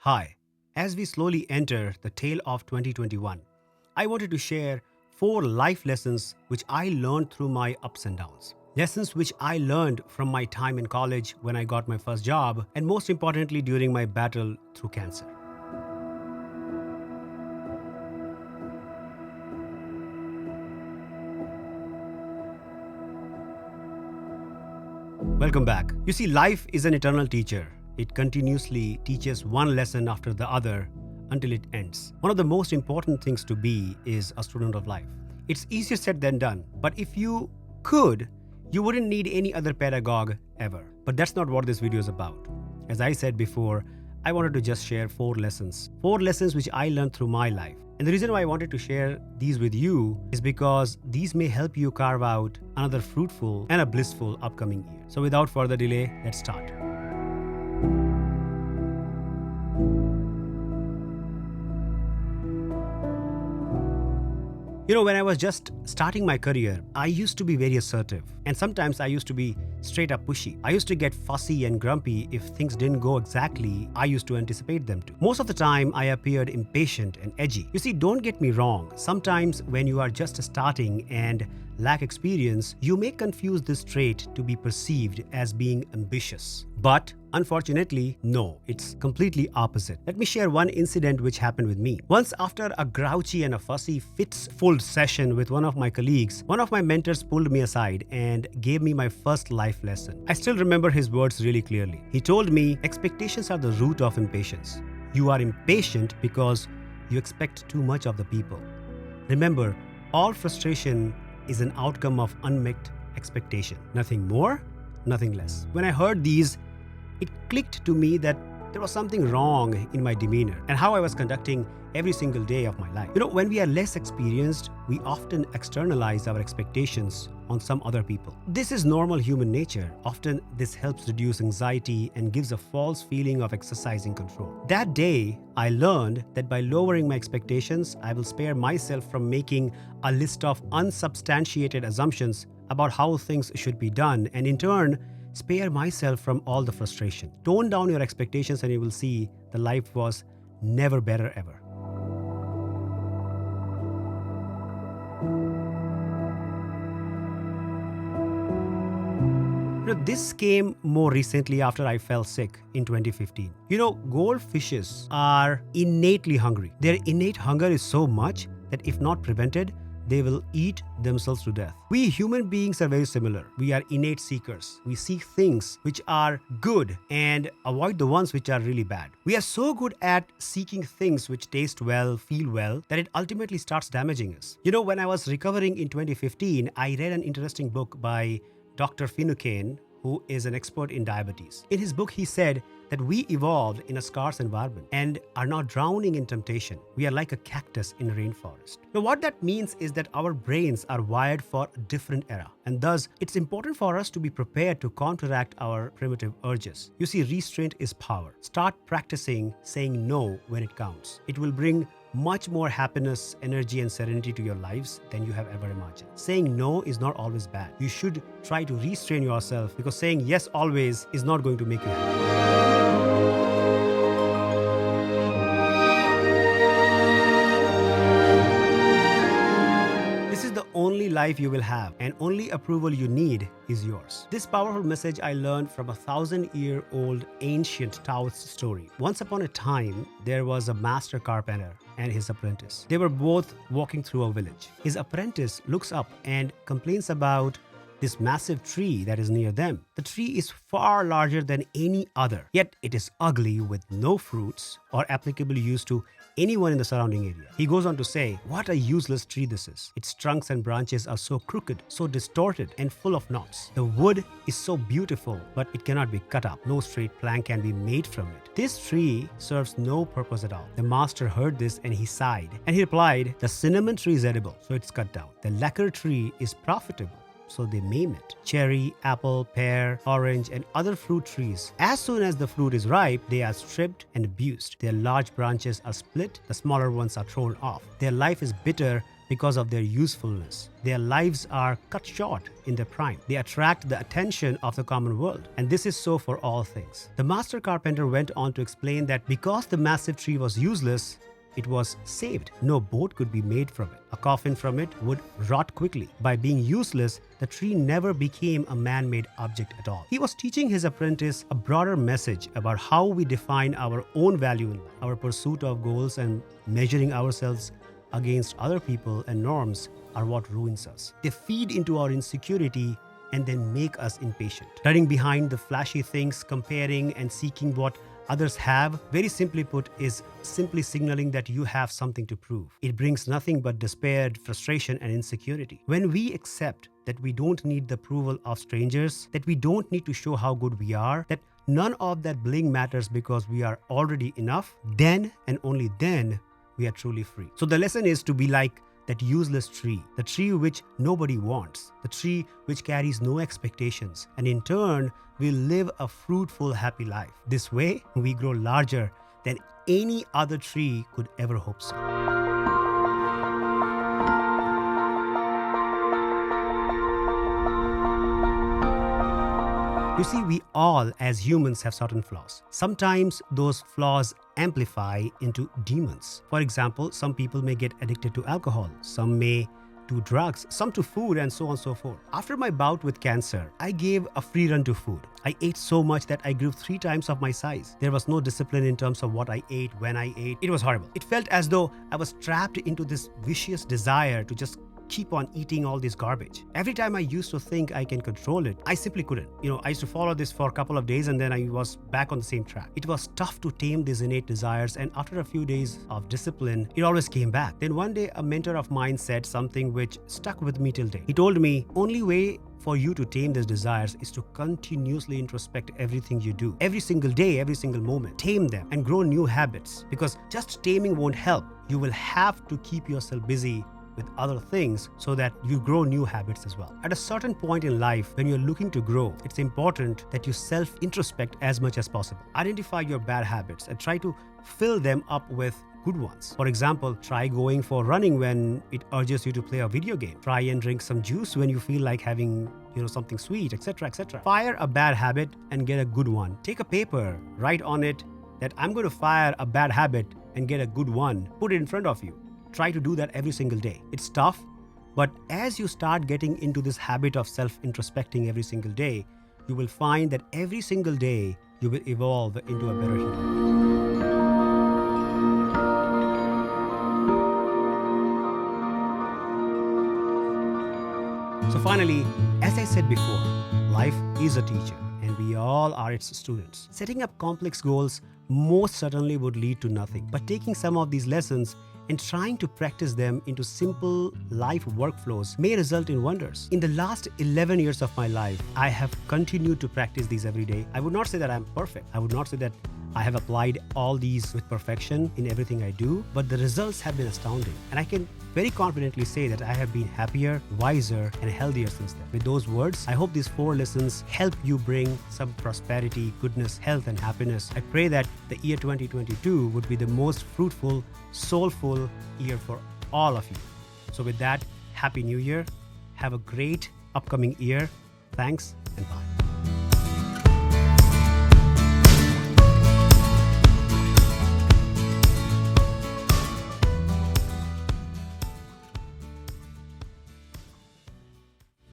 Hi, as we slowly enter the tail of 2021, I wanted to share 4 life lessons which I learned through my ups and downs. Lessons which I learned from my time in college when I got my first job, and most importantly, during my battle through cancer. Welcome back. You see, life is an eternal teacher. It continuously teaches one lesson after the other until it ends. One of the most important things to be is a student of life. It's easier said than done, but if you could, you wouldn't need any other pedagogue ever. But that's not what this video is about. As I said before, I wanted to just share 4 lessons. 4 lessons which I learned through my life. And the reason why I wanted to share these with you is because these may help you carve out another fruitful and a blissful upcoming year. So without further delay, let's start. You know, when I was just starting my career, I used to be very assertive. And sometimes I used to be straight up pushy. I used to get fussy and grumpy if things didn't go exactly I used to anticipate them to. Most of the time, I appeared impatient and edgy. You see, don't get me wrong. Sometimes when you are just starting and lack experience, you may confuse this trait to be perceived as being ambitious. But unfortunately, no, it's completely opposite. Let me share one incident which happened with me. Once, after a grouchy and a fussy fits-full session with one of my colleagues, one of my mentors pulled me aside and gave me my first life lesson. I still remember his words really clearly. He told me, expectations are the root of impatience. You are impatient because you expect too much of the people. Remember, all frustration is an outcome of unmet expectation. Nothing more, nothing less. When I heard these, it clicked to me that there was something wrong in my demeanor and how I was conducting every single day of my life. You know, when we are less experienced, we often externalize our expectations on some other people. This is normal human nature. Often this helps reduce anxiety and gives a false feeling of exercising control. That day, I learned that by lowering my expectations, I will spare myself from making a list of unsubstantiated assumptions about how things should be done, and in turn, spare myself from all the frustration. Tone down your expectations and you will see the life was never better ever. You know, this came more recently after I fell sick in 2015. You know, goldfishes are innately hungry. Their innate hunger is so much that if not prevented, they will eat themselves to death. We human beings are very similar. We are innate seekers. We seek things which are good and avoid the ones which are really bad. We are so good at seeking things which taste well, feel well, that it ultimately starts damaging us. You know, when I was recovering in 2015, I read an interesting book by Dr. Finucane, who is an expert in diabetes. In his book, he said that we evolved in a scarce environment and are now drowning in temptation. We are like a cactus in a rainforest. Now, what that means is that our brains are wired for a different era, and thus it's important for us to be prepared to counteract our primitive urges. You see, restraint is power. Start practicing saying no when it counts. It will bring much more happiness, energy, and serenity to your lives than you have ever imagined. Saying no is not always bad. You should try to restrain yourself, because saying yes always is not going to make you happy. This is the only life you will have, and only approval you need is yours. This powerful message I learned from a 1,000-year-old ancient Taoist story. Once upon a time, there was a master carpenter and his apprentice. They were both walking through a village. His apprentice looks up and complains about this massive tree that is near them. The tree is far larger than any other, yet it is ugly with no fruits or applicable use to anyone in the surrounding area. He goes on to say, what a useless tree this is. Its trunks and branches are so crooked, so distorted, and full of knots. The wood is so beautiful, but it cannot be cut up. No straight plank can be made from it. This tree serves no purpose at all. The master heard this and he sighed. And he replied, the cinnamon tree is edible, so it's cut down. The lacquer tree is profitable, so they maim it. Cherry, apple, pear, orange, and other fruit trees. As soon as the fruit is ripe, they are stripped and abused. Their large branches are split, the smaller ones are thrown off. Their life is bitter because of their usefulness. Their lives are cut short in their prime. They attract the attention of the common world, and this is so for all things. The master carpenter went on to explain that because the massive tree was useless, it was saved. No boat could be made from it. A coffin from it would rot quickly. By being useless, the tree never became a man-made object at all. He was teaching his apprentice a broader message about how we define our own value in life. Our pursuit of goals and measuring ourselves against other people and norms are what ruins us. They feed into our insecurity and then make us impatient. Running behind the flashy things, comparing and seeking what others have, very simply put, is simply signaling that you have something to prove. It brings nothing but despair, frustration, and insecurity. When we accept that we don't need the approval of strangers, that we don't need to show how good we are, that none of that bling matters because we are already enough, then and only then we are truly free. So the lesson is to be like that useless tree, the tree which nobody wants, the tree which carries no expectations, and in turn will live a fruitful, happy life. This way, we grow larger than any other tree could ever hope so. You see, we all as humans have certain flaws. Sometimes those flaws amplify into demons. For example, some people may get addicted to alcohol, some may to drugs, some to food, and so on and so forth. After my bout with cancer, I gave a free run to food. I ate so much that I grew 3 times of my size. There was no discipline in terms of what I ate, when I ate. It was horrible. It felt as though I was trapped into this vicious desire to just keep on eating all this garbage. Every time I used to think I can control it, I simply couldn't. I used to follow this for a couple of days and then I was back on the same track. It was tough to tame these innate desires, and after a few days of discipline, it always came back. Then one day, a mentor of mine said something which stuck with me till date. He told me, only way for you to tame these desires is to continuously introspect everything you do. Every single day, every single moment. Tame them and grow new habits, because just taming won't help. You will have to keep yourself busy with other things so that you grow new habits as well. At a certain point in life, when you're looking to grow, it's important that you self-introspect as much as possible. Identify your bad habits and try to fill them up with good ones. For example, try going for running when it urges you to play a video game. Try and drink some juice when you feel like having something sweet, etc., etc. Fire a bad habit and get a good one. Take a paper, write on it that I'm going to fire a bad habit and get a good one. Put it in front of you. Try to do that every single day. It's tough, but as you start getting into this habit of self-introspecting every single day, you will find that every single day you will evolve into a better human. So finally, as I said before, life is a teacher and we all are its students. Setting up complex goals most certainly would lead to nothing, but taking some of these lessons and trying to practice them into simple life workflows may result in wonders. In the last 11 years of my life, I have continued to practice these every day. I would not say that I'm perfect. I would not say that I have applied all these with perfection in everything I do, but the results have been astounding. And I can very confidently say that I have been happier, wiser, and healthier since then. With those words, I hope these 4 lessons help you bring some prosperity, goodness, health, and happiness. I pray that the year 2022 would be the most fruitful, soulful year for all of you. So with that, Happy New Year. Have a great upcoming year. Thanks and bye.